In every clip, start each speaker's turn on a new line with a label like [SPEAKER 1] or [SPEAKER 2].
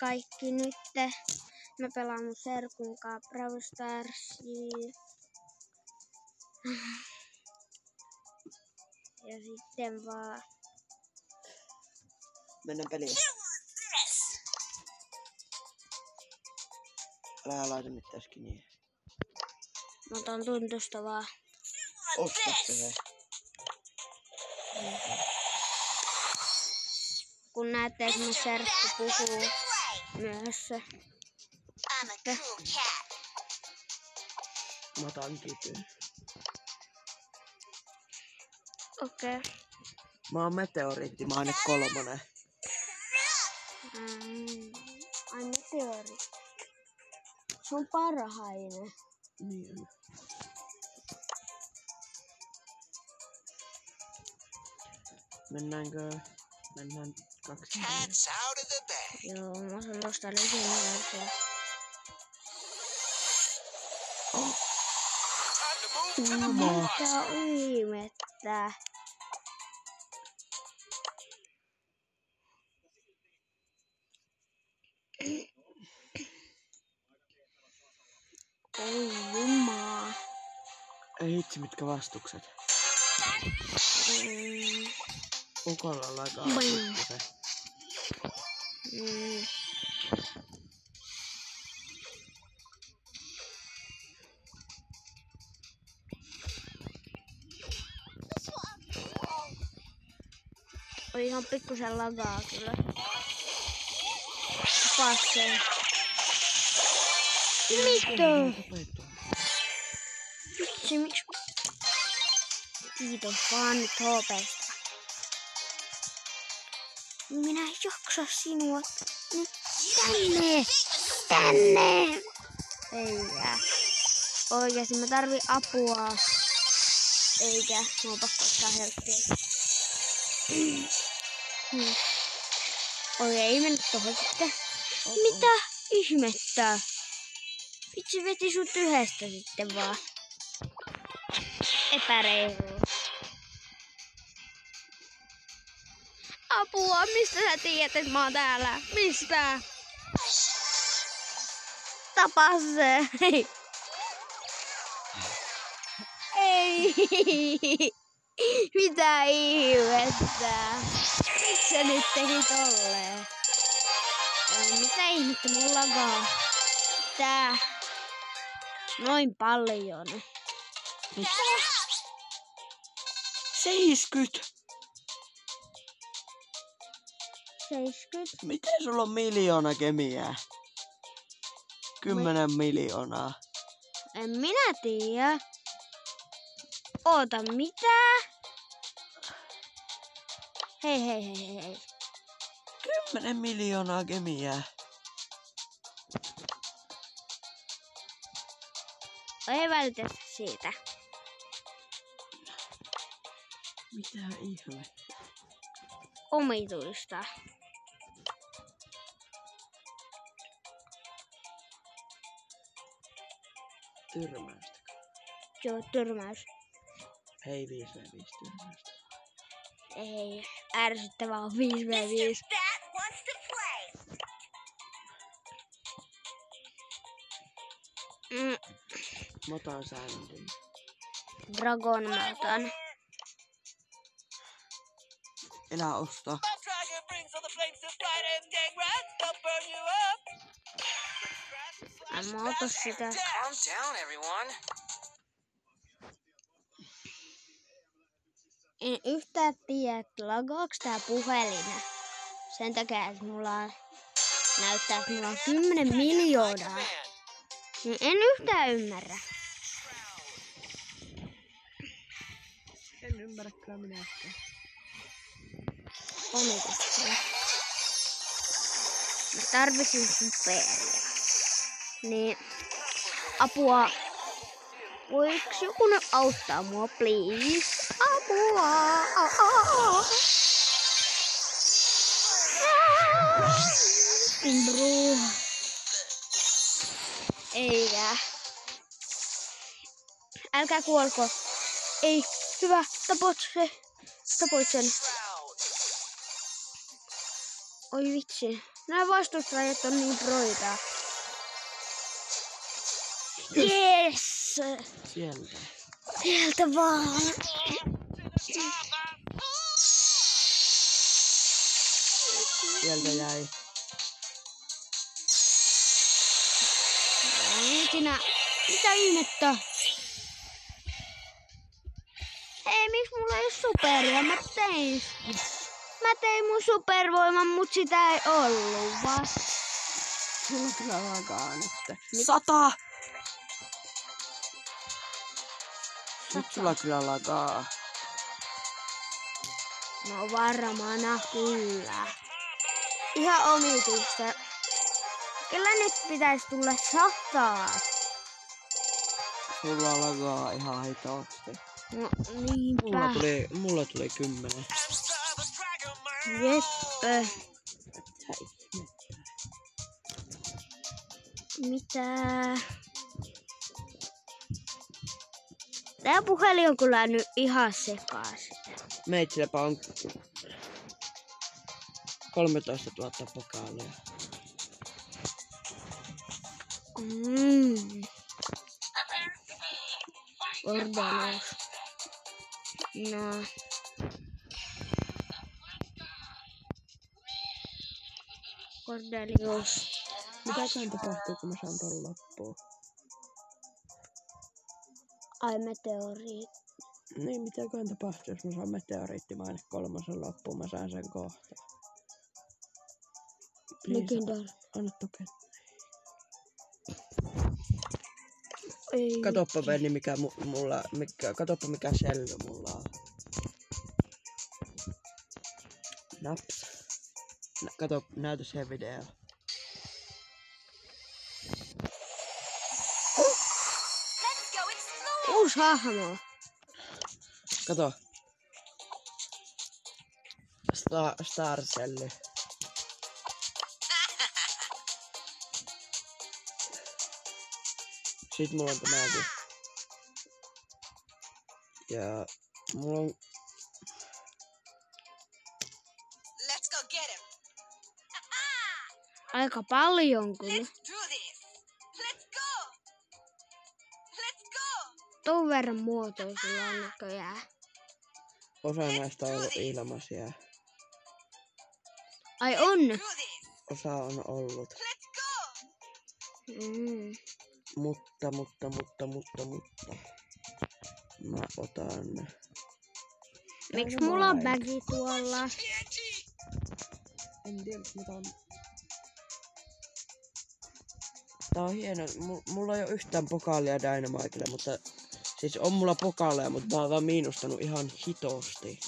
[SPEAKER 1] kaikki nyt. Mä pelaan mun serkun kanssa Brawl Starsia. Ja sitten vaan...
[SPEAKER 2] Mennään peliin. Älä laita mitään skiniä.
[SPEAKER 1] Mä otan tuntusta vaan.
[SPEAKER 2] Osta se.
[SPEAKER 1] Kun näette, että mun serkku puhuu myöhässä.
[SPEAKER 2] Mä otan kityn.
[SPEAKER 1] Okei.
[SPEAKER 2] Mä oon meteoriitti, mä oon nyt 3.
[SPEAKER 1] Ai meteoriitti. Se on parhainen.
[SPEAKER 2] Niin. Mennäänkö? Mennään 2.
[SPEAKER 1] Joo, mä saan tosta legendaarisia. Mitä ihmettä? Oi jumaa.
[SPEAKER 2] Ei hitsi, mitkä vastukset. Ukolla on aika se.
[SPEAKER 1] Oli ihan pikkusen lagaa kyllä. Passee. Mitä? Vitsi, miksi? Kiitos vaan nyt HP:sta. Minä en jaksa sinua. Nyt tänne! Tänne! Eikä. Oikeesti mä tarvin apua. Eikä. Mä oon pakko ottaa helppiä. Okei, mennä tohon sitten. Mitä ihmettä? Vitsi veti sut yhdestä sitten vaan. Epäreilu. Apua, mistä sä tiedät, että mä oon täällä? Mistä? Tapa se. Ei. Mitä ihmettä? Miksi sä nyt teki tolleen? Mitä ihmettä mulla lagaa? Tää. Noin paljon.
[SPEAKER 2] Mitä? 70!
[SPEAKER 1] 70?
[SPEAKER 2] Miten sulla on 1 000 000 kemiää? 10 miljoonaa.
[SPEAKER 1] En minä tiedä. Oota, mitä? Hei.
[SPEAKER 2] 10 miljoonaa kemiää.
[SPEAKER 1] Ei välitä siitä.
[SPEAKER 2] Mitä ihme?
[SPEAKER 1] Omituista.
[SPEAKER 2] Tyrmäystä.
[SPEAKER 1] Joo, tyrmäys.
[SPEAKER 2] Hei, 5v5 tyrmäystä.
[SPEAKER 1] Ei, ärsyttävää on 5v5.
[SPEAKER 2] Mä otan Sandin.
[SPEAKER 1] Dragon mä otan.
[SPEAKER 2] Elä osta.
[SPEAKER 1] Mä otan sitä. En yhtään tiedä, että lagaaks tää puhelin. Sen takia, että mulla näyttää, että mulla on 10 miljoonaa. Niin en yhtään ymmärrä.
[SPEAKER 2] En ymmärrä kyllä minäkään.
[SPEAKER 1] Omituista. Mä tarvisin superia. Niin, apua. Voiko joku nyt auttaa mua, please? Apua! Bro. Eikä. Älkää kuolko. Ei, hyvä. Tapoit sen. Oi vitsi. Nämä vastustajat on niin proita. Yes!
[SPEAKER 2] Sieltä.
[SPEAKER 1] Sieltä vaan.
[SPEAKER 2] Sieltä jäi.
[SPEAKER 1] Sinä, mitä ihmettä? Ei, miksi mulla ei ole superia? Mä tein mun supervoiman, mut sitä ei ollut vaan.
[SPEAKER 2] Sulla kyllä lagaa nyt. 100! Nyt sulla kyllä lagaa.
[SPEAKER 1] No varmana kyllä. Ihan omituista. Kyllä nyt pitäisi tulla 100.
[SPEAKER 2] Sulla lagaa ihan hitaasti.
[SPEAKER 1] No niinpä.
[SPEAKER 2] Mulla tuli 10.
[SPEAKER 1] Jeppe. Mitä? Tää puhelin on kyllä nyt ihan sekaisin.
[SPEAKER 2] Meitsilläpä on 13 000 pokaalia.
[SPEAKER 1] Ordalous. No. Cordelius.
[SPEAKER 2] Mitäkään tapahtuu, kun mä saan ton loppuun?
[SPEAKER 1] Ai meteoriit.
[SPEAKER 2] Niin, mitäkään tapahtuu, jos mä saan meteoriittimaine 3 loppuun, mä saan sen kohta.
[SPEAKER 1] Legendar.
[SPEAKER 2] Anna tukea.
[SPEAKER 1] Ei.
[SPEAKER 2] Katoppa Venni, katoppa mikä selly mulla on. Naps. Kato, näytä se video.
[SPEAKER 1] Uusi hahmo.
[SPEAKER 2] Kato. Star Celly. Sitten mulla on tämäkin. Ja mulla on...
[SPEAKER 3] Let's go get him.
[SPEAKER 1] Aika paljon kyllä.
[SPEAKER 3] Let's do this. Let's go. Let's go.
[SPEAKER 1] Tuon verran muotoa sulla on näköjään.
[SPEAKER 2] Osa näistä on ollut ilmaisia.
[SPEAKER 1] Ai on?
[SPEAKER 3] Do this.
[SPEAKER 2] Osa on ollut.
[SPEAKER 3] Let's go.
[SPEAKER 2] Mutta. Mä otan...
[SPEAKER 1] Miksi mulla on bagi tuolla?
[SPEAKER 2] En tiedä, mitä on... Tää on hieno. Mulla ei oo yhtään pokaalia Dynamitelle, mutta... Siis on mulla pokaaleja, mutta mä oon vaan miinustanut ihan hitosti.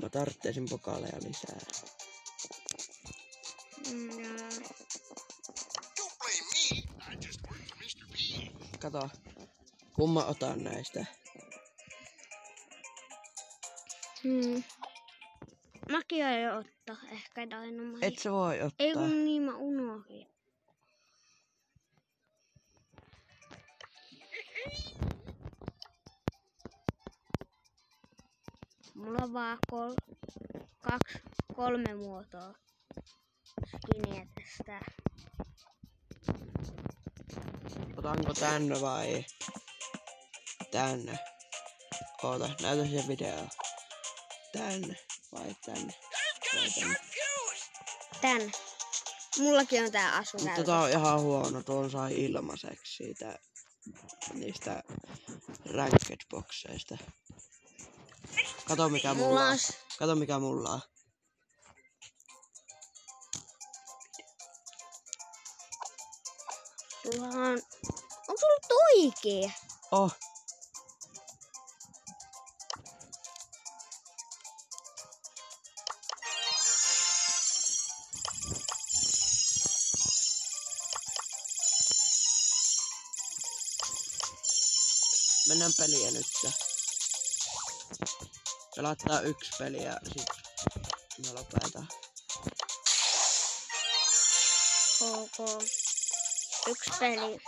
[SPEAKER 2] Mä tarvitsin pokaaleja lisää. Kato, kun mä otan näistä.
[SPEAKER 1] Mäkin aion ottaa ehkä Dynamite.
[SPEAKER 2] Et sä voi ottaa.
[SPEAKER 1] Ei kun niin mä unohdin. Mulla on vaan 2-3 muotoa skiniä tästä.
[SPEAKER 2] Otanko tänne vai tänne? Oota, näytä se video. Tänne vai tänne? Vai tänne?
[SPEAKER 1] Tänne. Mullakin on tää asu
[SPEAKER 2] Mutta
[SPEAKER 1] käytössä.
[SPEAKER 2] tää on ihan huono, tuon sai ilmaiseksi siitä niistä ranked boxeista. Kato mikä mulla on. Kato mikä mulla on.
[SPEAKER 1] Sullahan... Onko sulla toikin?
[SPEAKER 2] Oh. Mennään peliä nyt. Pelattaa 1 peli ja sit mä lopetan.
[SPEAKER 1] Ok. 1 peli.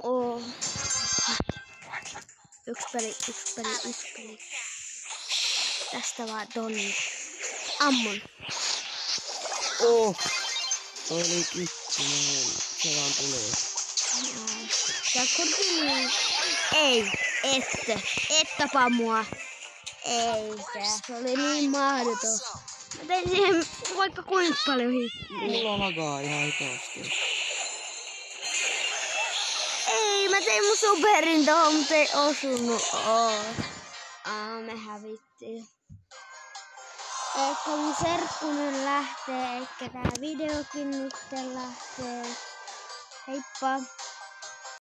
[SPEAKER 1] Oh. Yksi peli. Tästä vaan tonni. Ammun.
[SPEAKER 2] Oh! Toi oli kittunen. Se vaan tuli.
[SPEAKER 1] Ja kurkini. Ei, et tapa mua. Eikä, se oli niin mahdoton. Mä tein siihen vaikka kuinka paljon hittiä.
[SPEAKER 2] Mulla lagaa ihan hitosti.
[SPEAKER 1] Ei, mä tein mun superin tohon, mutta ei osunut. Me hävittiin. Ehkä mun serkkunen lähtee, ehkä tää videokin nyt lähtee. Heippa!